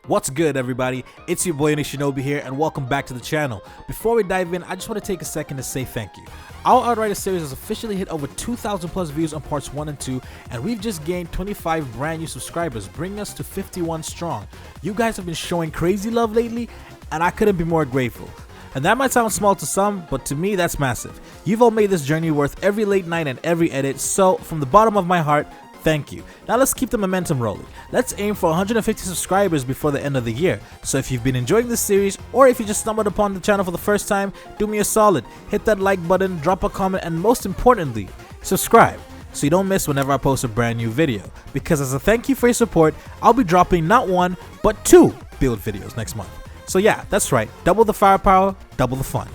What's good, everybody? It's your boy Onishinobi here, and welcome back to the channel. Before we dive in, I just want to take a second to say thank you. Our Outriders series has officially hit over 2,000 plus views on parts 1 and 2, and we've just gained 25 brand new subscribers, bringing us to 51 strong. You guys have been showing crazy love lately, and I couldn't be more grateful. And that might sound small to some, but to me that's massive. You've all made this journey worth every late night and every edit, so from the bottom of my heart, thank you. Now let's keep the momentum rolling. Let's aim for 150 subscribers before the end of the year. So if you've been enjoying this series, or if you just stumbled upon the channel for the first time, do me a solid. Hit that like button, drop a comment, and most importantly, subscribe so you don't miss whenever I post a brand new video. Because as a thank you for your support, I'll be dropping not one, but 2 build videos next month. So yeah, that's right, double the firepower, double the fun.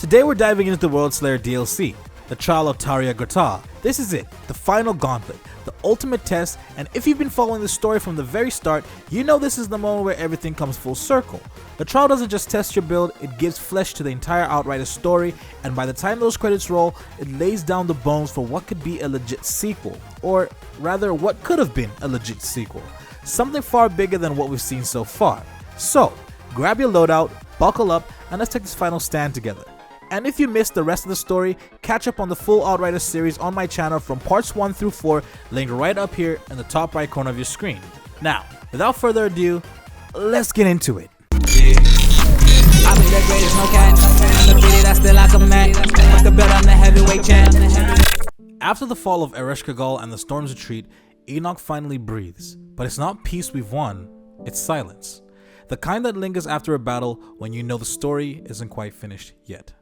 Today we're diving into the Worldslayer DLC, the Trial of Tarya Gratar. This is it, the final gauntlet, the ultimate test, and if you've been following the story from the very start, you know this is the moment where everything comes full circle. The trial doesn't just test your build, it gives flesh to the entire Outriders story, and by the time those credits roll, it lays down the bones for what could be a legit sequel, or rather what could have been a legit sequel. Something far bigger than what we've seen so far. So, grab your loadout, buckle up, and let's take this final stand together. And if you missed the rest of the story, catch up on the full Outriders series on my channel from parts 1 through 4, linked right up here in the top right corner of your screen. Now, without further ado, let's get into it. After the fall of Ereshkigal and the Storm's retreat, Enoch finally breathes, but it's not peace we've won, it's silence. The kind that lingers after a battle when you know the story isn't quite finished yet.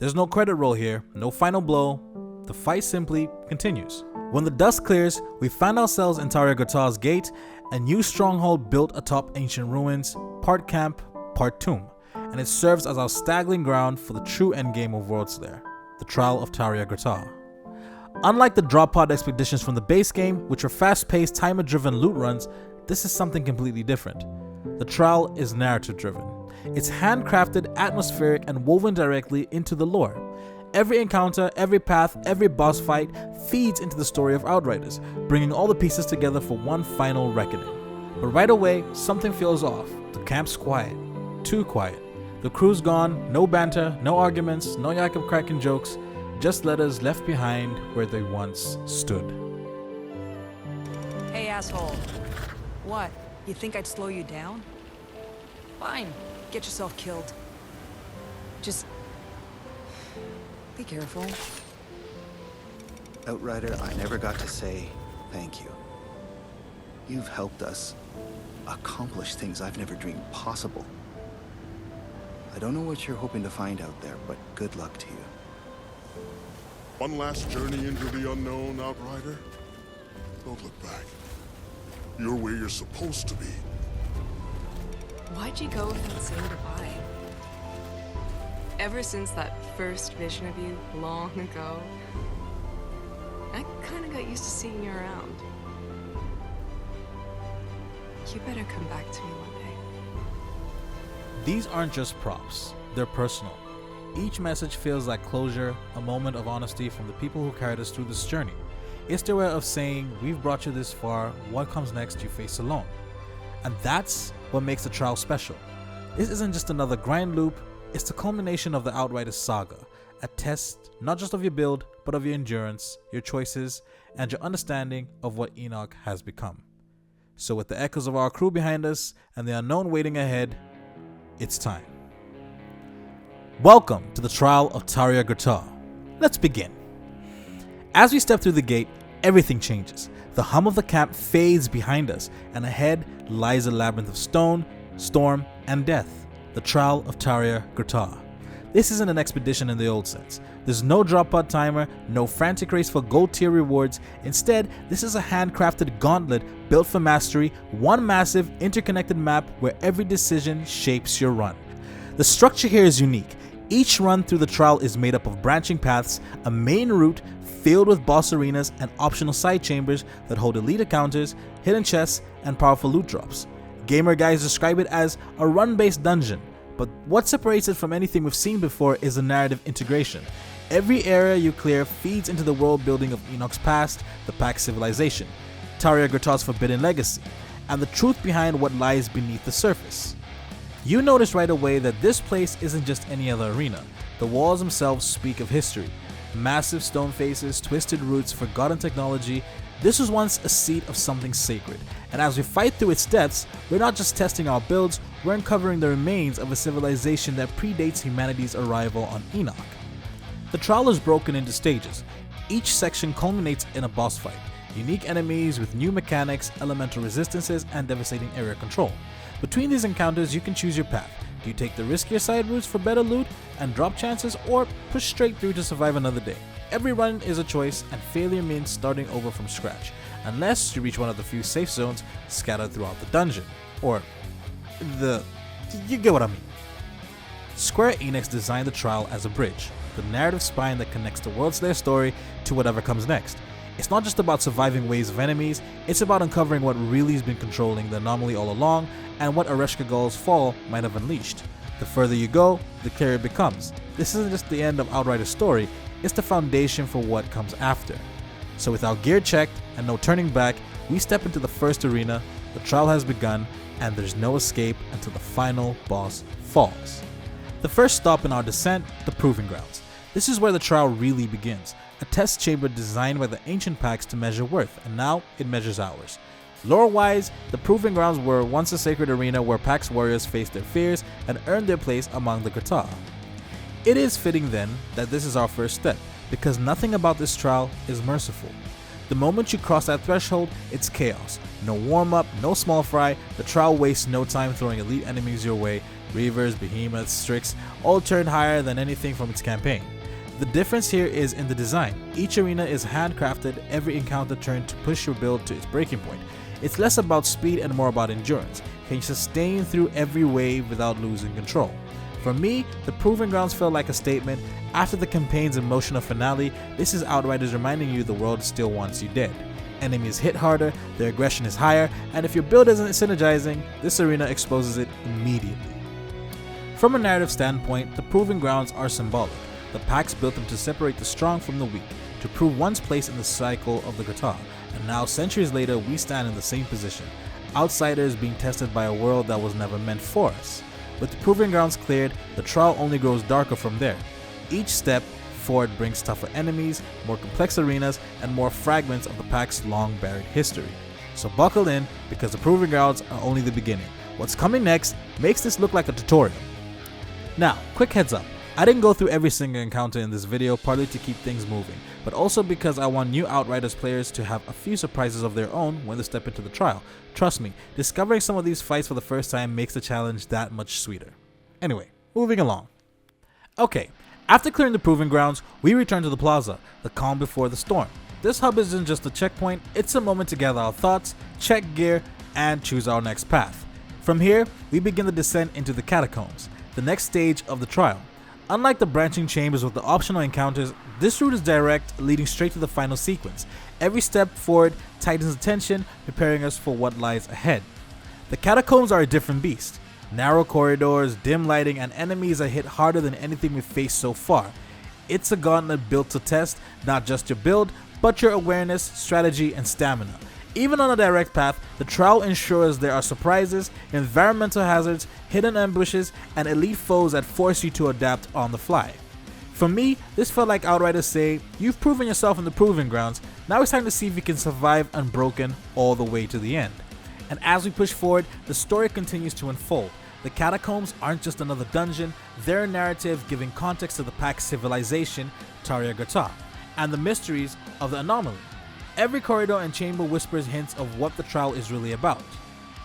There's no credit roll here, no final blow, the fight simply continues. When the dust clears, we find ourselves in Tarya Gratar's gate, a new stronghold built atop ancient ruins, part camp, part tomb, and it serves as our staging ground for the true endgame of Worldslayer, the Trial of Tarya Gratar. Unlike the drop pod expeditions from the base game, which are fast-paced, timer-driven loot runs, this is something completely different. The trial is narrative-driven. It's handcrafted, atmospheric, and woven directly into the lore. Every encounter, every path, every boss fight feeds into the story of Outriders, bringing all the pieces together for one final reckoning. But right away, something feels off. The camp's quiet. Too quiet. The crew's gone, no banter, no arguments, no yak of cracking jokes, just letters left behind where they once stood. Hey, asshole. What? You think I'd slow you down? Fine. Get yourself killed. Just... be careful. Outrider, I never got to say thank you. You've helped us accomplish things I've never dreamed possible. I don't know what you're hoping to find out there, but good luck to you. One last journey into the unknown, Outrider. Don't look back. You're where you're supposed to be. Why'd you go without saying goodbye? Ever since that first vision of you long ago, I kinda got used to seeing you around. You better come back to me one day. These aren't just props, they're personal. Each message feels like closure, a moment of honesty from the people who carried us through this journey. It's their way of saying, we've brought you this far, what comes next you face alone. And that's what makes the trial special. This isn't just another grind loop, it's the culmination of the Outriders saga. A test not just of your build, but of your endurance, your choices, and your understanding of what Enoch has become. So with the echoes of our crew behind us, and the unknown waiting ahead, it's time. Welcome to the Trial of Tarya Gratar. Let's begin. As we step through the gate, everything changes. The hum of the camp fades behind us, and ahead lies a labyrinth of stone, storm, and death. The Trial of Tarya Gratar. This isn't an expedition in the old sense. There's no drop pod timer, no frantic race for gold tier rewards. Instead, this is a handcrafted gauntlet built for mastery, one massive interconnected map where every decision shapes your run. The structure here is unique. Each run through the trial is made up of branching paths, a main route filled with boss arenas and optional side chambers that hold elite encounters, hidden chests, and powerful loot drops. Gamer guys describe it as a run-based dungeon, but what separates it from anything we've seen before is the narrative integration. Every area you clear feeds into the world building of Enoch's past, the Pact civilization, Tarya Gratar's forbidden legacy, and the truth behind what lies beneath the surface. You notice right away that this place isn't just any other arena. The walls themselves speak of history. Massive stone faces, twisted roots, forgotten technology. This was once a seat of something sacred, and as we fight through its depths, we're not just testing our builds, we're uncovering the remains of a civilization that predates humanity's arrival on Enoch. The trial is broken into stages. Each section culminates in a boss fight, unique enemies with new mechanics, elemental resistances, and devastating area control. Between these encounters, you can choose your path. Do you take the riskier side routes for better loot and drop chances, or push straight through to survive another day? Every run is a choice, and failure means starting over from scratch, unless you reach one of the few safe zones scattered throughout the dungeon. You get what I mean. Square Enix designed the trial as a bridge, the narrative spine that connects the Worldslayer story to whatever comes next. It's not just about surviving waves of enemies, it's about uncovering what really has been controlling the anomaly all along, and what Ereshkigal's fall might have unleashed. The further you go, the clearer it becomes. This isn't just the end of Outriders' story, it's the foundation for what comes after. So with our gear checked and no turning back, we step into the first arena, the trial has begun, and there's no escape until the final boss falls. The first stop in our descent, the Proving Grounds. This is where the trial really begins, a test chamber designed by the ancient packs to measure worth, and now it measures ours. Lore-wise, the Proving Grounds were once a sacred arena where Pax warriors faced their fears and earned their place among the Gratar. It is fitting then that this is our first step, because nothing about this trial is merciful. The moment you cross that threshold, it's chaos. No warm-up, no small fry, the trial wastes no time throwing elite enemies your way. Reavers, Behemoths, Strix, all turned higher than anything from its campaign. The difference here is in the design. Each arena is handcrafted, every encounter turned to push your build to its breaking point. It's less about speed and more about endurance. Can you sustain through every wave without losing control? For me, the Proving Grounds felt like a statement. After the campaign's emotional finale, this is Outriders reminding you the world still wants you dead. Enemies hit harder, their aggression is higher, and if your build isn't synergizing, this arena exposes it immediately. From a narrative standpoint, the Proving Grounds are symbolic. The packs built them to separate the strong from the weak, to prove one's place in the cycle of the Gratar, and now centuries later we stand in the same position, outsiders being tested by a world that was never meant for us. With the Proving Grounds cleared, the trial only grows darker from there. Each step forward brings tougher enemies, more complex arenas, and more fragments of the pack's long buried history. So buckle in, because the Proving Grounds are only the beginning. What's coming next makes this look like a tutorial. Now, quick heads up. I didn't go through every single encounter in this video, partly to keep things moving, but also because I want new Outriders players to have a few surprises of their own when they step into the trial. Trust me, discovering some of these fights for the first time makes the challenge that much sweeter. Anyway, moving along. Okay, after clearing the Proving Grounds, we return to the Plaza, the calm before the storm. This hub isn't just a checkpoint, it's a moment to gather our thoughts, check gear, and choose our next path. From here, we begin the descent into the Catacombs, the next stage of the trial. Unlike the branching chambers with the optional encounters, this route is direct, leading straight to the final sequence. Every step forward tightens the tension, preparing us for what lies ahead. The Catacombs are a different beast. Narrow corridors, dim lighting, and enemies that hit harder than anything we've faced so far. It's a gauntlet built to test not just your build, but your awareness, strategy, and stamina. Even on a direct path, the trial ensures there are surprises, environmental hazards, hidden ambushes, and elite foes that force you to adapt on the fly. For me, this felt like Outriders say, you've proven yourself in the Proving Grounds, now it's time to see if you can survive unbroken all the way to the end. And as we push forward, the story continues to unfold. The Catacombs aren't just another dungeon, they're a narrative giving context to the pack's civilization, Tarya Gratar, and the mysteries of the anomaly. Every corridor and chamber whispers hints of what the trial is really about.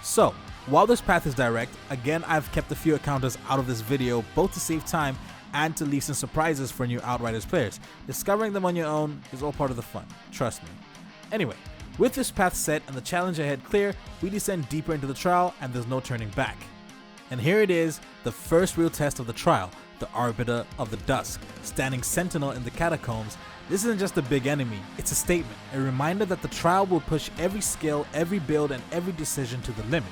So, while this path is direct, again I've kept a few encounters out of this video both to save time and to leave some surprises for new Outriders players. Discovering them on your own is all part of the fun, trust me. Anyway, with this path set and the challenge ahead clear, we descend deeper into the trial and there's no turning back. And here it is, the first real test of the trial, the Arbiter of the Dusk, standing sentinel in the Catacombs. This isn't just a big enemy, it's a statement, a reminder that the trial will push every skill, every build, and every decision to the limit.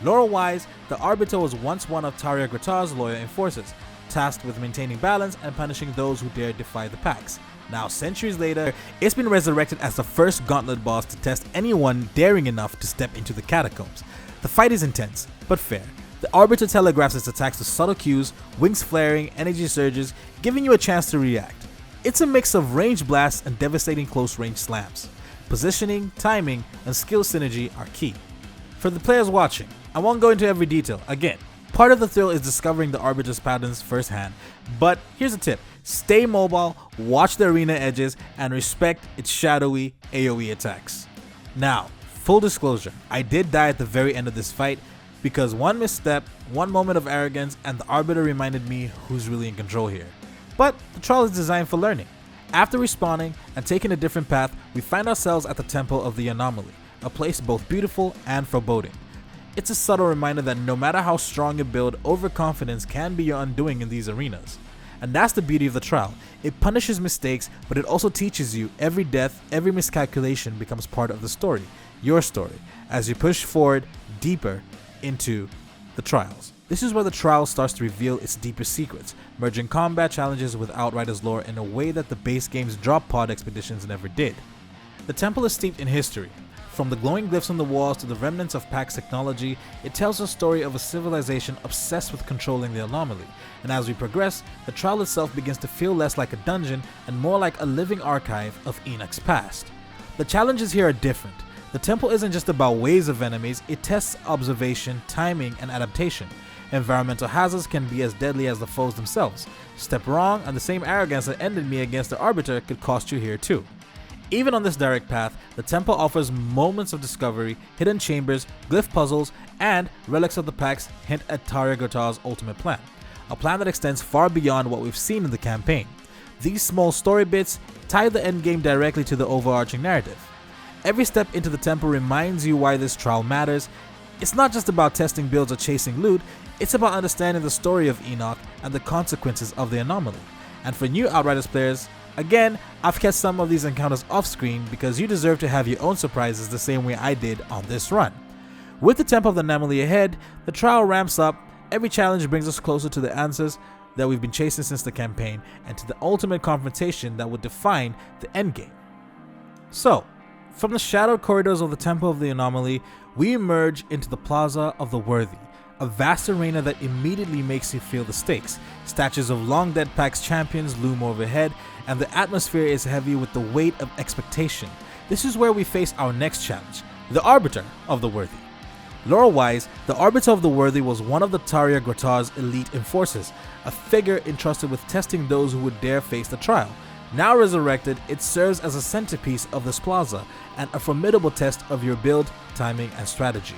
Lore-wise, the Arbiter was once one of Tarya Gratar's loyal enforcers, tasked with maintaining balance and punishing those who dare defy the packs. Now, centuries later, it's been resurrected as the first gauntlet boss to test anyone daring enough to step into the Catacombs. The fight is intense, but fair. The Arbiter telegraphs its attacks with subtle cues, wings flaring, energy surges, giving you a chance to react. It's a mix of range blasts and devastating close-range slams. Positioning, timing, and skill synergy are key. For the players watching, I won't go into every detail. Again, part of the thrill is discovering the Arbiter's patterns firsthand, but here's a tip. Stay mobile, watch the arena edges, and respect its shadowy AoE attacks. Now, full disclosure, I did die at the very end of this fight because one misstep, one moment of arrogance, and the Arbiter reminded me who's really in control here. But the trial is designed for learning. After respawning and taking a different path, we find ourselves at the Temple of the Anomaly, a place both beautiful and foreboding. It's a subtle reminder that no matter how strong you build, overconfidence can be your undoing in these arenas. And that's the beauty of the trial. It punishes mistakes, but it also teaches you every death, every miscalculation becomes part of the story, your story, as you push forward deeper into the trials. This is where the trial starts to reveal its deeper secrets, merging combat challenges with Outriders lore in a way that the base game's drop pod expeditions never did. The temple is steeped in history. From the glowing glyphs on the walls to the remnants of Pax technology, it tells a story of a civilization obsessed with controlling the anomaly, and as we progress, the trial itself begins to feel less like a dungeon and more like a living archive of Enoch's past. The challenges here are different. The temple isn't just about waves of enemies, it tests observation, timing, and adaptation. Environmental hazards can be as deadly as the foes themselves. Step wrong, and the same arrogance that ended me against the Arbiter could cost you here too. Even on this direct path, the temple offers moments of discovery, hidden chambers, glyph puzzles, and relics of the Pax hint at Tarya Gratar's ultimate plan. A plan that extends far beyond what we've seen in the campaign. These small story bits tie the endgame directly to the overarching narrative. Every step into the temple reminds you why this trial matters. It's not just about testing builds or chasing loot, it's about understanding the story of Enoch and the consequences of the anomaly. And for new Outriders players, again, I've kept some of these encounters off screen because you deserve to have your own surprises the same way I did on this run. With the Temple of the Anomaly ahead, the trial ramps up, every challenge brings us closer to the answers that we've been chasing since the campaign and to the ultimate confrontation that would define the endgame. So, from the shadowed corridors of the Temple of the Anomaly, we emerge into the Plaza of the Worthy, a vast arena that immediately makes you feel the stakes. Statues of long dead Pax champions loom overhead, and the atmosphere is heavy with the weight of expectation. This is where we face our next challenge, the Arbiter of the Worthy. Lore-wise, the Arbiter of the Worthy was one of the Tarya Gratar's elite enforcers, a figure entrusted with testing those who would dare face the trial. Now resurrected, it serves as a centerpiece of this plaza and a formidable test of your build, timing, and strategy.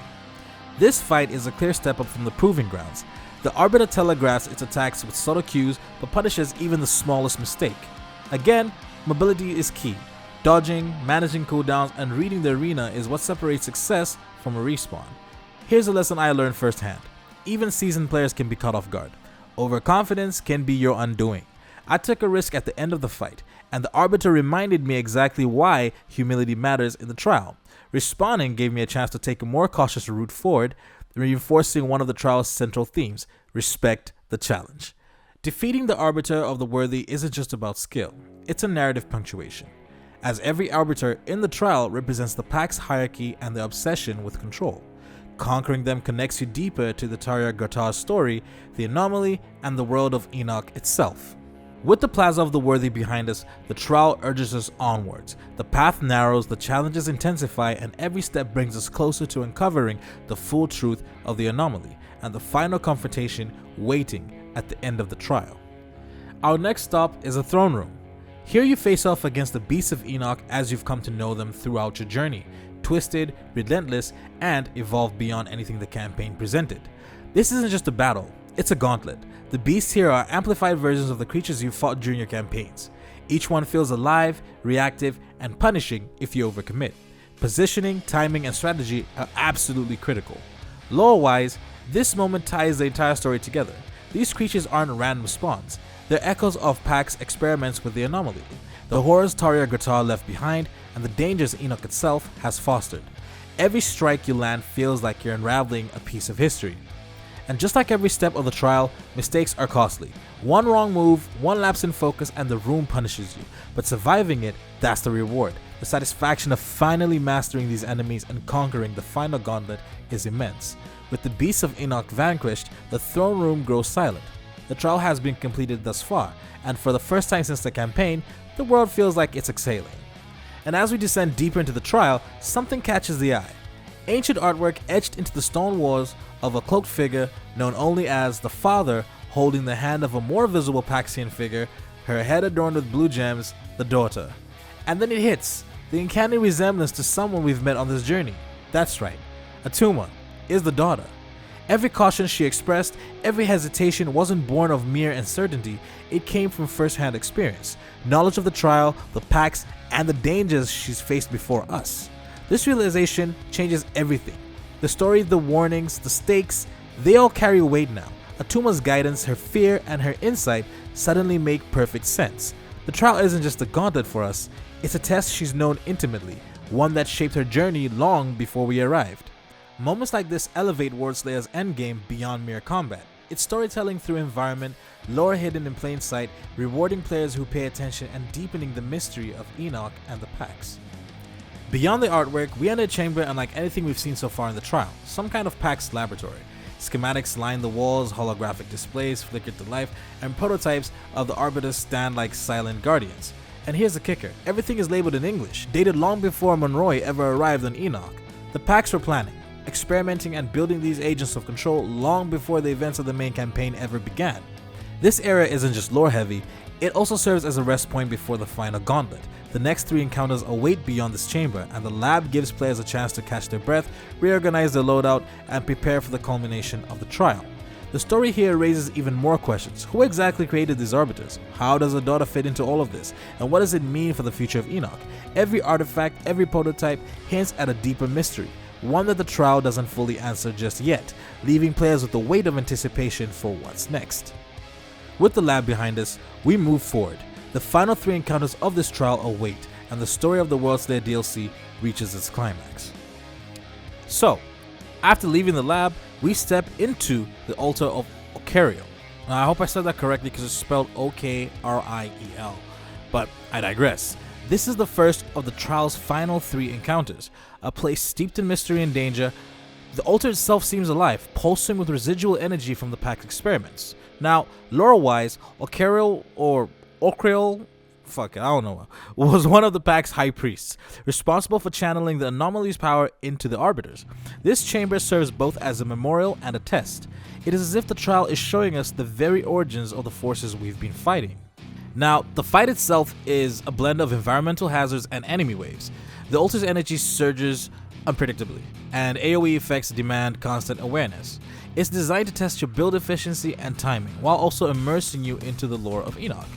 This fight is a clear step up from the Proving Grounds. The Arbiter telegraphs its attacks with subtle cues but punishes even the smallest mistake. Again, mobility is key. Dodging, managing cooldowns, and reading the arena is what separates success from a respawn. Here's a lesson I learned firsthand. Even seasoned players can be caught off guard. Overconfidence can be your undoing. I took a risk at the end of the fight, and the Arbiter reminded me exactly why humility matters in the trial. Respawning gave me a chance to take a more cautious route forward, reinforcing one of the trial's central themes, respect the challenge. Defeating the Arbiter of the Worthy isn't just about skill, it's a narrative punctuation, as every Arbiter in the trial represents the Pax hierarchy and their obsession with control. Conquering them connects you deeper to the Tarya Gratar story, the anomaly, and the world of Enoch itself. With the Plaza of the Worthy behind us, the trial urges us onwards. The path narrows, the challenges intensify, and every step brings us closer to uncovering the full truth of the anomaly and the final confrontation waiting at the end of the trial. Our next stop is a throne room. Here you face off against the beasts of Enoch as you've come to know them throughout your journey, twisted, relentless, and evolved beyond anything the campaign presented. This isn't just a battle, it's a gauntlet. The beasts here are amplified versions of the creatures you fought during your campaigns. Each one feels alive, reactive, and punishing if you overcommit. Positioning, timing, and strategy are absolutely critical. Lore-wise, this moment ties the entire story together. These creatures aren't random spawns. They're echoes of Pax experiments with the anomaly, the horrors Tarya Gratar left behind, and the dangers Enoch itself has fostered. Every strike you land feels like you're unraveling a piece of history. And just like every step of the trial, mistakes are costly. One wrong move, one lapse in focus, and the room punishes you. But surviving it, that's the reward. The satisfaction of finally mastering these enemies and conquering the final gauntlet is immense. With the beasts of Enoch vanquished, the throne room grows silent. The trial has been completed thus far, and for the first time since the campaign, the world feels like it's exhaling. And as we descend deeper into the trial, something catches the eye. Ancient artwork etched into the stone walls of a cloaked figure known only as the Father, holding the hand of a more visible Paxian figure, her head adorned with blue gems, the Daughter. And then it hits, the uncanny resemblance to someone we've met on this journey. That's right, Attuma is the Daughter. Every caution she expressed, every hesitation wasn't born of mere uncertainty, it came from first-hand experience, knowledge of the trial, the pacts, and the dangers she's faced before us. This realization changes everything. The story, the warnings, the stakes, they all carry weight now. Atuma's guidance, her fear, and her insight suddenly make perfect sense. The trial isn't just a gauntlet for us, it's a test she's known intimately, one that shaped her journey long before we arrived. Moments like this elevate Worldslayer's endgame beyond mere combat. It's storytelling through environment, lore hidden in plain sight, rewarding players who pay attention and deepening the mystery of Enoch and the pacts. Beyond the artwork, we enter a chamber unlike anything we've seen so far in the trial, some kind of PAX laboratory. Schematics line the walls, holographic displays flicker to life, and prototypes of the Arbiters stand like silent guardians. And here's the kicker, everything is labeled in English, dated long before Monroy ever arrived on Enoch. The PAX were planning, experimenting and building these agents of control long before the events of the main campaign ever began. This era isn't just lore heavy, it also serves as a rest point before the final gauntlet. The next 3 encounters await beyond this chamber, and the lab gives players a chance to catch their breath, reorganize their loadout, and prepare for the culmination of the trial. The story here raises even more questions. Who exactly created these Arbiters? How does a Daughter fit into all of this? And what does it mean for the future of Enoch? Every artifact, every prototype hints at a deeper mystery, one that the trial doesn't fully answer just yet, leaving players with the weight of anticipation for what's next. With the lab behind us, we move forward. The final 3 encounters of this trial await, and the story of the Worldslayer DLC reaches its climax. So, after leaving the lab, we step into the altar of Okariel. Now, I hope I said that correctly because it's spelled O-K-R-I-E-L, but I digress. This is the first of the trial's final 3 encounters, a place steeped in mystery and danger. The altar itself seems alive, pulsing with residual energy from the Pact experiments. Now, lore-wise, Okariel was one of the Pact's high priests, responsible for channeling the anomaly's power into the Arbiters. This chamber serves both as a memorial and a test. It is as if the trial is showing us the very origins of the forces we've been fighting. Now, the fight itself is a blend of environmental hazards and enemy waves. The altar's energy surges unpredictably, and AoE effects demand constant awareness. It's designed to test your build efficiency and timing, while also immersing you into the lore of Enoch.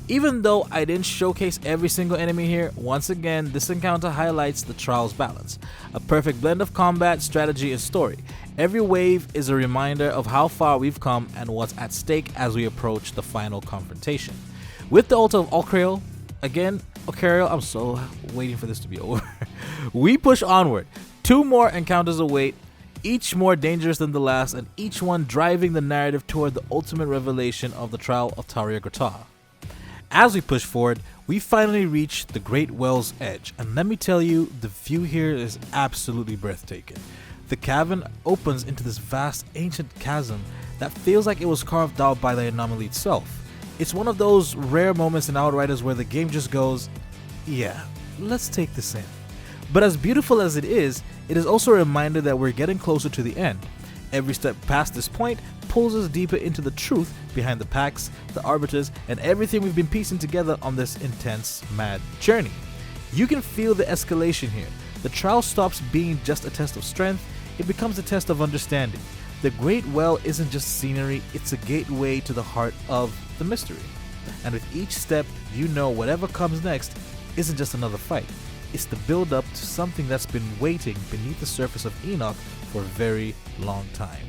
Even though I didn't showcase every single enemy here, once again, this encounter highlights the trial's balance. A perfect blend of combat, strategy, and story. Every wave is a reminder of how far we've come and what's at stake as we approach the final confrontation. With the altar of Okariel, I'm so waiting for this to be over. We push onward. 2 more encounters await, each more dangerous than the last, and each one driving the narrative toward the ultimate revelation of the Trial of Tarya Gratar. As we push forward, we finally reach the Great Well's edge, and let me tell you, the view here is absolutely breathtaking. The cavern opens into this vast ancient chasm that feels like it was carved out by the anomaly itself. It's one of those rare moments in Outriders where the game just goes, yeah, let's take this in. But as beautiful as it is also a reminder that we're getting closer to the end. Every step past this point pulls us deeper into the truth behind the pacts, the Arbiters, and everything we've been piecing together on this intense, mad journey. You can feel the escalation here. The trial stops being just a test of strength, it becomes a test of understanding. The Great Well isn't just scenery, it's a gateway to the heart of the mystery. And with each step, you know whatever comes next isn't just another fight. It's the build up to something that's been waiting beneath the surface of Enoch for a very long time.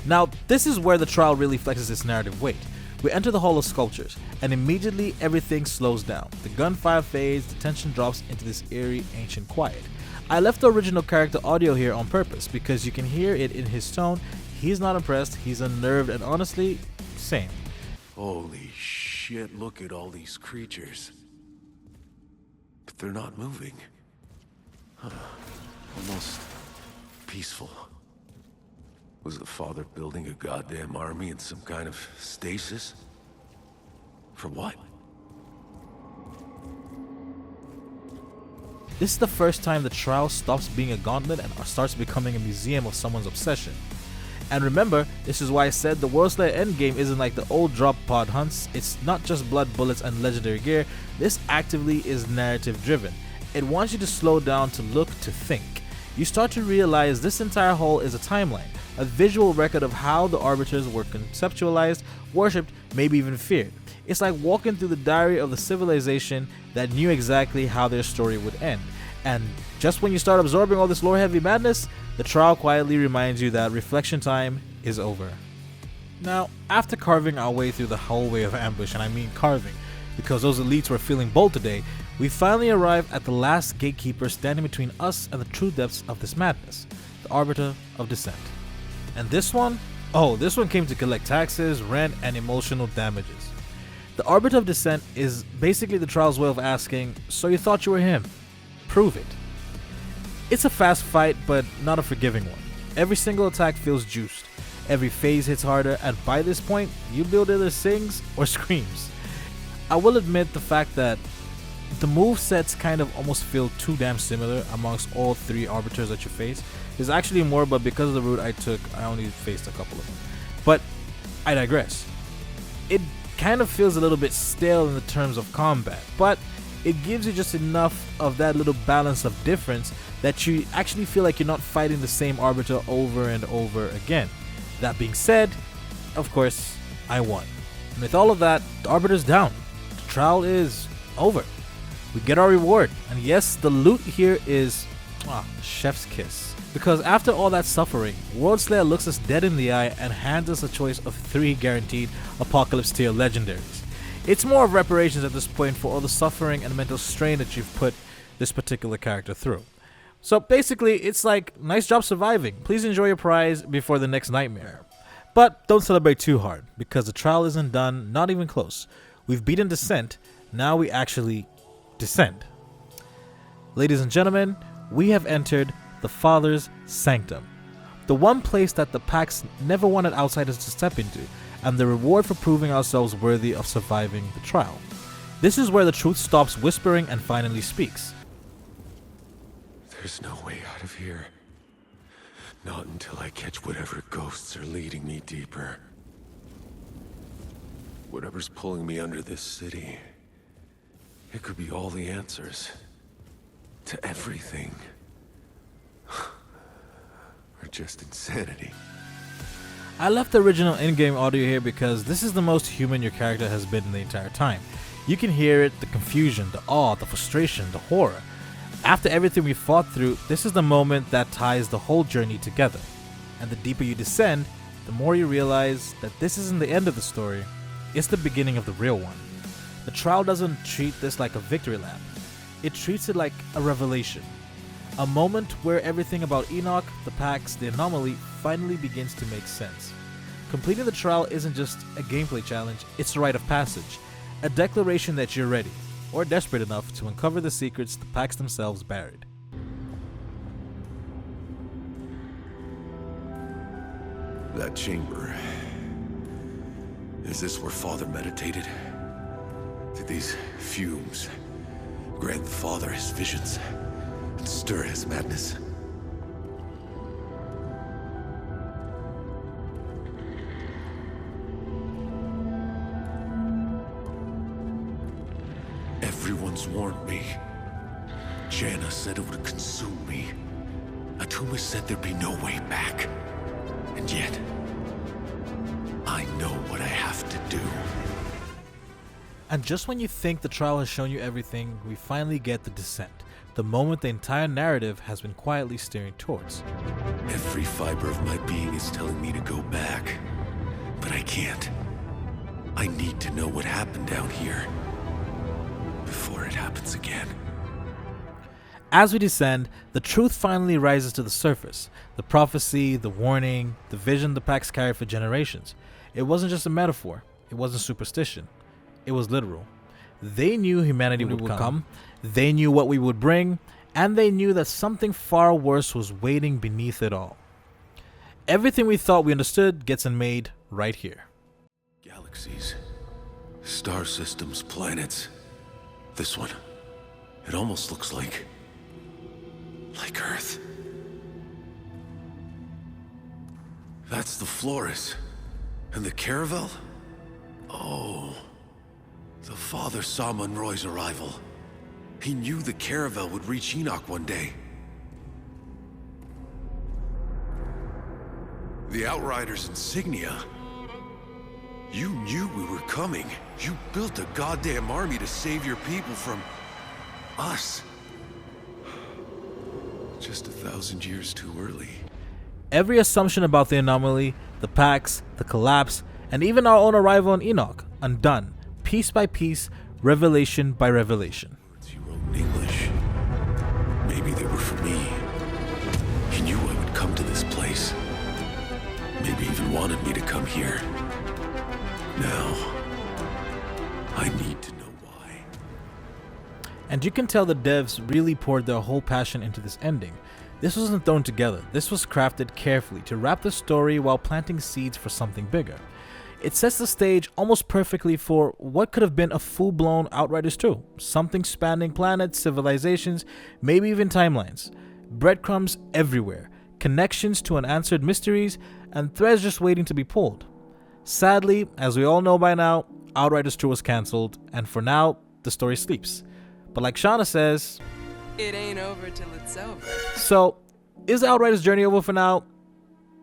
Now, this is where the trial really flexes its narrative weight. We enter the Hall of Sculptures, and immediately everything slows down. The gunfire fades, the tension drops into this eerie, ancient quiet. I left the original character audio here on purpose because you can hear it in his tone He's not impressed, he's unnerved, and honestly, same. Holy shit, look at all these creatures. But they're not moving. Huh. Almost peaceful. Was the father building a goddamn army in some kind of stasis? For what? This is the first time the trial stops being a gauntlet and starts becoming a museum of someone's obsession. And remember, this is why I said the Worldslayer Endgame isn't like the old drop pod hunts. It's not just blood, bullets, and legendary gear. This actively is narrative driven. It wants you to slow down, to look, to think. You start to realize this entire whole is a timeline, a visual record of how the Arbiters were conceptualized, worshipped, maybe even feared. It's like walking through the diary of the civilization that knew exactly how their story would end. And just when you start absorbing all this lore-heavy madness, the trial quietly reminds you that reflection time is over. Now, after carving our way through the hallway of ambush, and I mean carving, because those elites were feeling bold today, we finally arrive at the last gatekeeper standing between us and the true depths of this madness, the Arbiter of Dissent. And this one? Oh, this one came to collect taxes, rent, and emotional damages. The Arbiter of Dissent is basically the trial's way of asking, so you thought you were him? Prove it. It's a fast fight, but not a forgiving one. Every single attack feels juiced, every phase hits harder, and by this point, you build either sings or screams. I will admit the fact that the move sets kind of almost feel too damn similar amongst all three Arbiters that you face. There's actually more, but because of the route I took, I only faced a couple of them. But I digress. It kind of feels a little bit stale in the terms of combat, but it gives you just enough of that little balance of difference that you actually feel like you're not fighting the same Arbiter over and over again. That being said, of course, I won. And with all of that, the Arbiter's down. The trial is over. We get our reward. And yes, the loot here is chef's kiss. Because after all that suffering, Worldslayer looks us dead in the eye and hands us a choice of 3 guaranteed Apocalypse tier legendaries. It's more of reparations at this point for all the suffering and mental strain that you've put this particular character through. So basically, it's like, nice job surviving. Please enjoy your prize before the next nightmare. But don't celebrate too hard, because the trial isn't done, not even close. We've beaten Descent, now we actually descend. Ladies and gentlemen, we have entered the Father's Sanctum, the one place that the packs never wanted outsiders to step into, and the reward for proving ourselves worthy of surviving the trial. This is where the truth stops whispering and finally speaks. There's no way out of here. Not until I catch whatever ghosts are leading me deeper. Whatever's pulling me under this city. It could be all the answers. To everything. Or just insanity. I left the original in-game audio here because this is the most human your character has been in the entire time. You can hear it, the confusion, the awe, the frustration, the horror. After everything we fought through, this is the moment that ties the whole journey together. And the deeper you descend, the more you realize that this isn't the end of the story, it's the beginning of the real one. The trial doesn't treat this like a victory lap. It treats it like a revelation. A moment where everything about Enoch, the packs, the anomaly finally begins to make sense. Completing the trial isn't just a gameplay challenge, it's a rite of passage. A declaration that you're ready, or desperate enough to uncover the secrets the packs themselves buried. That chamber. Is this where Father meditated? Did these fumes grant the Father his visions and stir his madness? Everyone's warned me. Janna said it would consume me. Atuma said there'd be no way back. And yet, I know what I have to do. And just when you think the trial has shown you everything, we finally get the descent. The moment the entire narrative has been quietly steering towards. Every fiber of my being is telling me to go back. But I can't. I need to know what happened down here. Before it happens again. As we descend, the truth finally rises to the surface. The prophecy, the warning, the vision the packs carried for generations. It wasn't just a metaphor. It wasn't superstition. It was literal. They knew humanity would come. They knew what we would bring. And they knew that something far worse was waiting beneath it all. Everything we thought we understood gets unmade right here. Galaxies, star systems, planets. This one, it almost looks like Earth. That's the Flores. And the Caravel? Oh, the father saw Monroy's arrival. He knew the Caravel would reach Enoch one day. The Outriders insignia. You knew we were coming. You built a goddamn army to save your people from us. Just 1,000 years too early. Every assumption about the anomaly, the packs, the collapse, and even our own arrival on Enoch, undone, piece by piece, revelation by revelation. Words you wrote in English. Maybe they were for me. He knew I would come to this place. Maybe even wanted me to come here. Now, I need to know why. And you can tell the devs really poured their whole passion into this ending. This wasn't thrown together. This was crafted carefully to wrap the story while planting seeds for something bigger. It sets the stage almost perfectly for what could have been a full-blown Outriders 2. Something spanning planets, civilizations, maybe even timelines. Breadcrumbs everywhere. Connections to unanswered mysteries, and threads just waiting to be pulled. Sadly, as we all know by now, Outriders 2 was cancelled, and for now, the story sleeps. But like Shauna says, It ain't over till it's over. so is the Outriders journey over for now?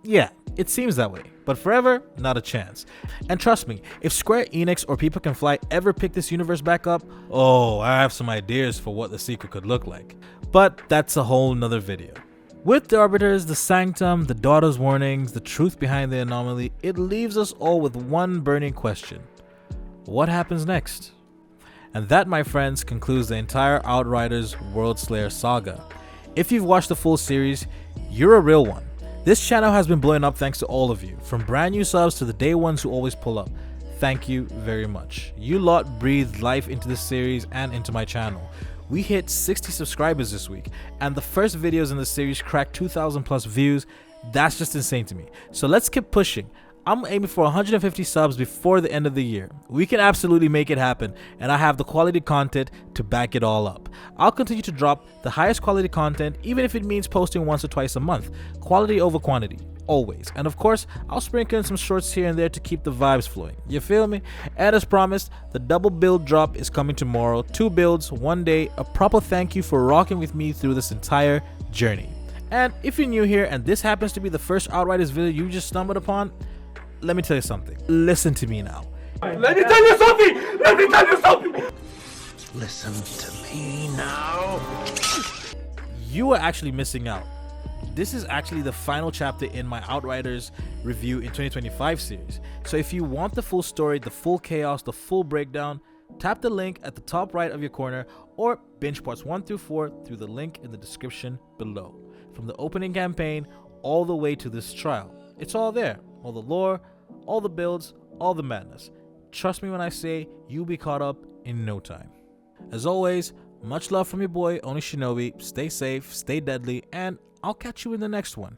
Yeah, it seems that way. But forever, not a chance. And trust me, if Square Enix or People Can Fly ever pick this universe back up, oh, I have some ideas for what the sequel could look like. But that's a whole nother video. With the Arbiters, the Sanctum, the Daughter's warnings, the truth behind the anomaly, it leaves us all with one burning question. What happens next? And that, my friends, concludes the entire Outriders Worldslayer saga. If you've watched the full series, you're a real one. This channel has been blowing up thanks to all of you, from brand new subs to the day ones who always pull up. Thank you very much. You lot breathed life into this series and into my channel. We hit 60 subscribers this week, and the first videos in the series cracked 2,000 plus views. That's just insane to me. So let's keep pushing. I'm aiming for 150 subs before the end of the year. We can absolutely make it happen, and I have the quality content to back it all up. I'll continue to drop the highest quality content, even if it means posting once or twice a month. Quality over quantity, always. And of course, I'll sprinkle in some shorts here and there to keep the vibes flowing. You feel me? And as promised, the double build drop is coming tomorrow. 2 builds, 1 day, a proper thank you for rocking with me through this entire journey. And if you're new here and this happens to be the first Outriders video you just stumbled upon, let me tell you something. Listen to me now. Let me tell you something! Let me tell you something! Listen to me now. You are actually missing out. This is actually the final chapter in my Outriders review in 2025 series. So if you want the full story, the full chaos, the full breakdown, tap the link at the top right of your corner or binge parts 1 through 4 through the link in the description below. From the opening campaign all the way to this trial. It's all there. All the lore, all the builds, all the madness. Trust me when I say you'll be caught up in no time. As always, much love from your boy Onishinobi. Stay safe, stay deadly, and I'll catch you in the next one.